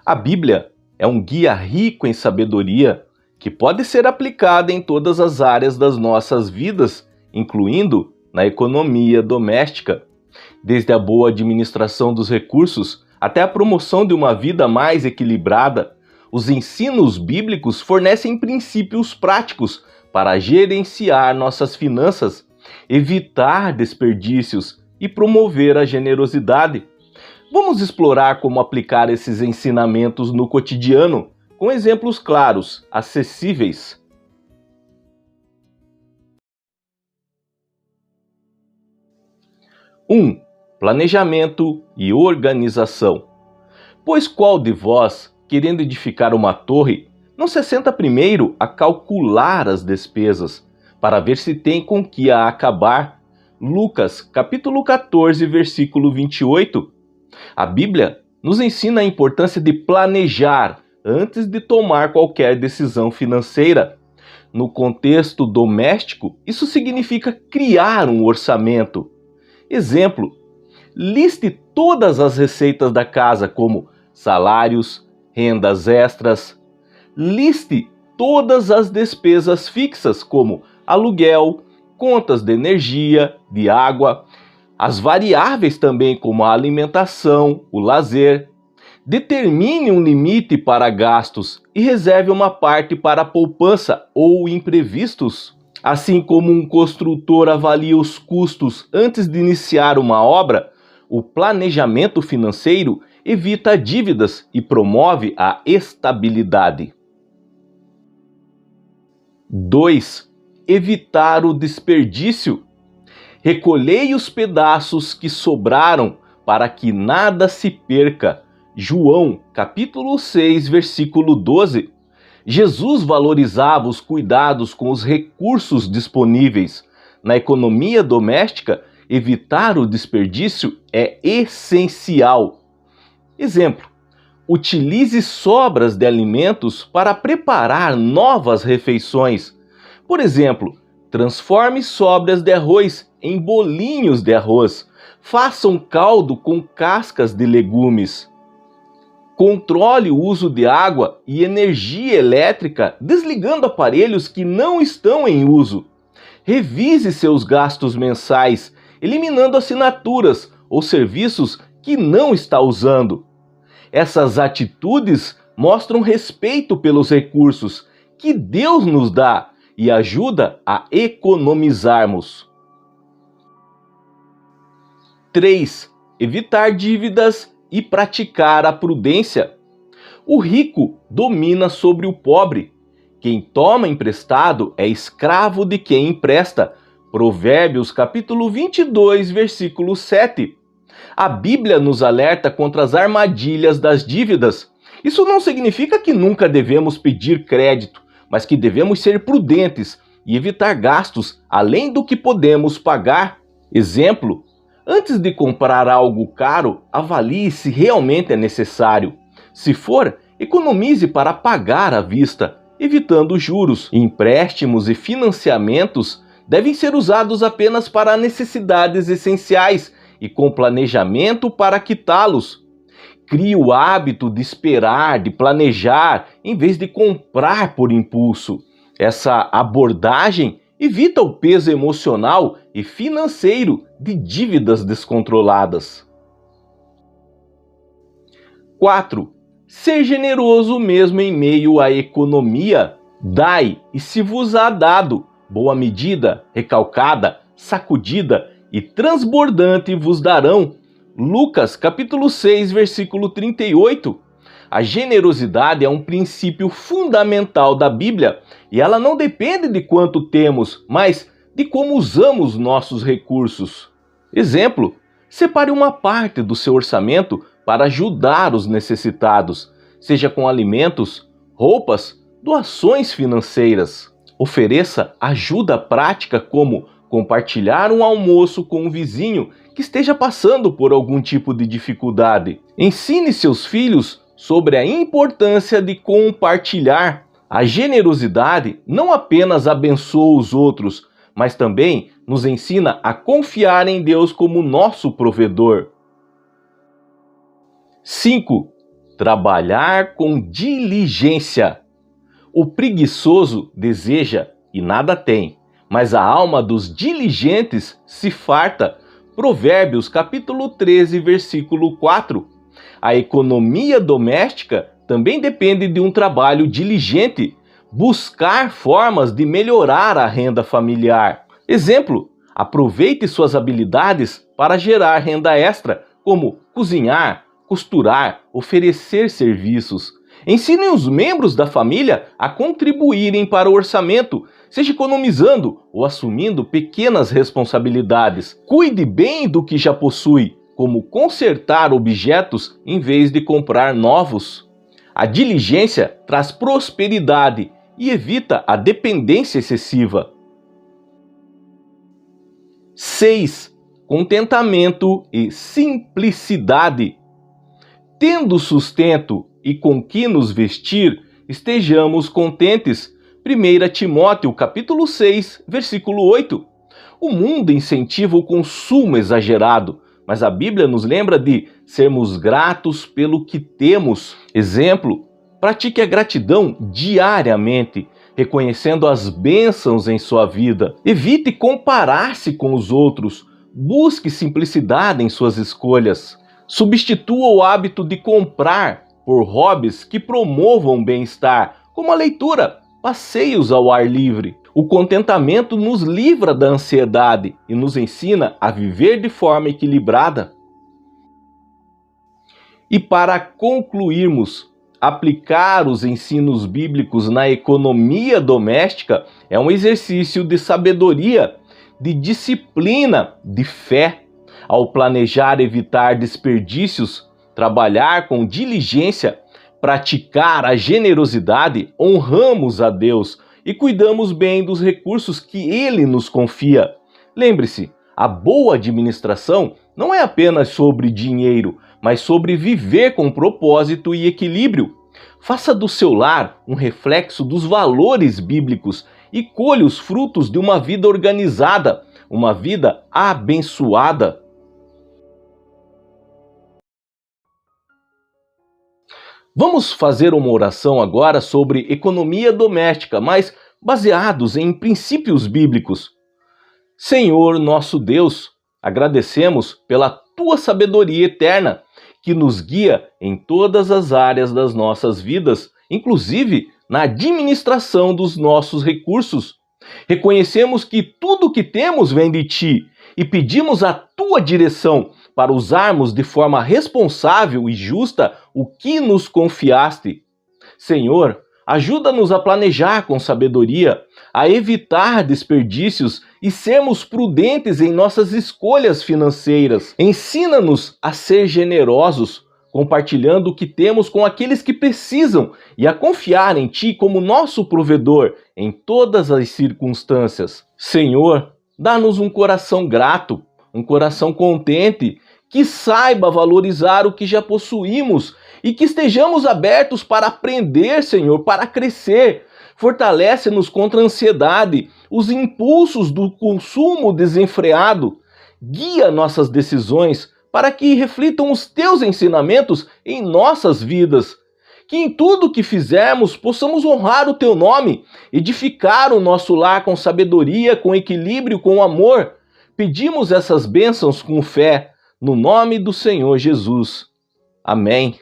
A Bíblia é um guia rico em sabedoria que pode ser aplicada em todas as áreas das nossas vidas, incluindo na economia doméstica, desde a boa administração dos recursos até a promoção de uma vida mais equilibrada. Os ensinos bíblicos fornecem princípios práticos para gerenciar nossas finanças, evitar desperdícios e promover a generosidade. Vamos explorar como aplicar esses ensinamentos no cotidiano, com exemplos claros, acessíveis. 1. Planejamento e organização. Pois qual de vós, querendo edificar uma torre, não se senta primeiro a calcular as despesas, para ver se tem com que a acabar? Lucas, capítulo 14, versículo 28. A Bíblia nos ensina a importância de planejar antes de tomar qualquer decisão financeira. No contexto doméstico, isso significa criar um orçamento. Exemplo: liste todas as receitas da casa, como salários, rendas extras. Liste todas as despesas fixas, como aluguel, contas de energia, de água, as variáveis também, como a alimentação, o lazer. Determine um limite para gastos e reserve uma parte para poupança ou imprevistos. Assim como um construtor avalia os custos antes de iniciar uma obra, o planejamento financeiro evita dívidas e promove a estabilidade. 2. Evitar o desperdício. Recolhei os pedaços que sobraram para que nada se perca. João, capítulo 6, versículo 12. Jesus valorizava os cuidados com os recursos disponíveis. Na economia doméstica, evitar o desperdício é essencial. Exemplo: utilize sobras de alimentos para preparar novas refeições. Por exemplo, transforme sobras de arroz em bolinhos de arroz. Faça um caldo com cascas de legumes. Controle o uso de água e energia elétrica desligando aparelhos que não estão em uso. Revise seus gastos mensais, eliminando assinaturas ou serviços que não está usando. Essas atitudes mostram respeito pelos recursos que Deus nos dá e ajuda a economizarmos. 3. Evitar dívidas e praticar a prudência. O rico domina sobre o pobre. Quem toma emprestado é escravo de quem empresta. Provérbios capítulo 22, versículo 7. A Bíblia nos alerta contra as armadilhas das dívidas. Isso não significa que nunca devemos pedir crédito, mas que devemos ser prudentes e evitar gastos além do que podemos pagar. Exemplo: antes de comprar algo caro, avalie se realmente é necessário. Se for, economize para pagar à vista, evitando juros. Empréstimos e financiamentos devem ser usados apenas para necessidades essenciais e com planejamento para quitá-los. Crie o hábito de esperar, de planejar, em vez de comprar por impulso. Essa abordagem evita o peso emocional e financeiro de dívidas descontroladas. 4. Ser generoso mesmo em meio à economia. Dai, e se vos há dado, boa medida, recalcada, sacudida e transbordante vos darão. Lucas, capítulo 6, versículo 38. A generosidade é um princípio fundamental da Bíblia e ela não depende de quanto temos, mas de como usamos nossos recursos. Exemplo: separe uma parte do seu orçamento para ajudar os necessitados, seja com alimentos, roupas, doações financeiras. Ofereça ajuda prática como compartilhar um almoço com um vizinho que esteja passando por algum tipo de dificuldade. Ensine seus filhos sobre a importância de compartilhar. A generosidade não apenas abençoa os outros, mas também nos ensina a confiar em Deus como nosso provedor. 5. Trabalhar com diligência. O preguiçoso deseja e nada tem, mas a alma dos diligentes se farta. Provérbios capítulo 13, versículo 4. A economia doméstica também depende de um trabalho diligente, buscar formas de melhorar a renda familiar. Exemplo, aproveite suas habilidades para gerar renda extra, como cozinhar, costurar, oferecer serviços. Ensine os membros da família a contribuírem para o orçamento, seja economizando ou assumindo pequenas responsabilidades. Cuide bem do que já possui, como consertar objetos em vez de comprar novos. A diligência traz prosperidade e evita a dependência excessiva. 6. Contentamento e simplicidade. Tendo sustento e com que nos vestir, estejamos contentes. 1 Timóteo capítulo 6, versículo 8. O mundo incentiva o consumo exagerado, mas a Bíblia nos lembra de sermos gratos pelo que temos. Exemplo, pratique a gratidão diariamente, reconhecendo as bênçãos em sua vida. Evite comparar-se com os outros. Busque simplicidade em suas escolhas. Substitua o hábito de comprar por hobbies que promovam o bem-estar, como a leitura, passeios ao ar livre. O contentamento nos livra da ansiedade e nos ensina a viver de forma equilibrada. E para concluirmos, aplicar os ensinos bíblicos na economia doméstica é um exercício de sabedoria, de disciplina, de fé. Ao planejar evitar desperdícios, trabalhar com diligência, praticar a generosidade, honramos a Deus e cuidamos bem dos recursos que Ele nos confia. Lembre-se, a boa administração não é apenas sobre dinheiro, mas sobre viver com propósito e equilíbrio. Faça do seu lar um reflexo dos valores bíblicos e colha os frutos de uma vida organizada, uma vida abençoada. Vamos fazer uma oração agora sobre economia doméstica, mas baseados em princípios bíblicos. Senhor nosso Deus, agradecemos pela Tua sabedoria eterna, que nos guia em todas as áreas das nossas vidas, inclusive na administração dos nossos recursos. Reconhecemos que tudo o que temos vem de Ti e pedimos a Tua direção para usarmos de forma responsável e justa o que nos confiaste. Senhor, ajuda-nos a planejar com sabedoria, a evitar desperdícios e sermos prudentes em nossas escolhas financeiras. Ensina-nos a ser generosos, compartilhando o que temos com aqueles que precisam e a confiar em Ti como nosso provedor em todas as circunstâncias. Senhor, dá-nos um coração grato, um coração contente, que saiba valorizar o que já possuímos e que estejamos abertos para aprender, Senhor, para crescer. Fortalece-nos contra a ansiedade, os impulsos do consumo desenfreado. Guia nossas decisões para que reflitam os Teus ensinamentos em nossas vidas. Que em tudo que fizermos possamos honrar o Teu nome, edificar o nosso lar com sabedoria, com equilíbrio, com amor. Pedimos essas bênçãos com fé, no nome do Senhor Jesus. Amém.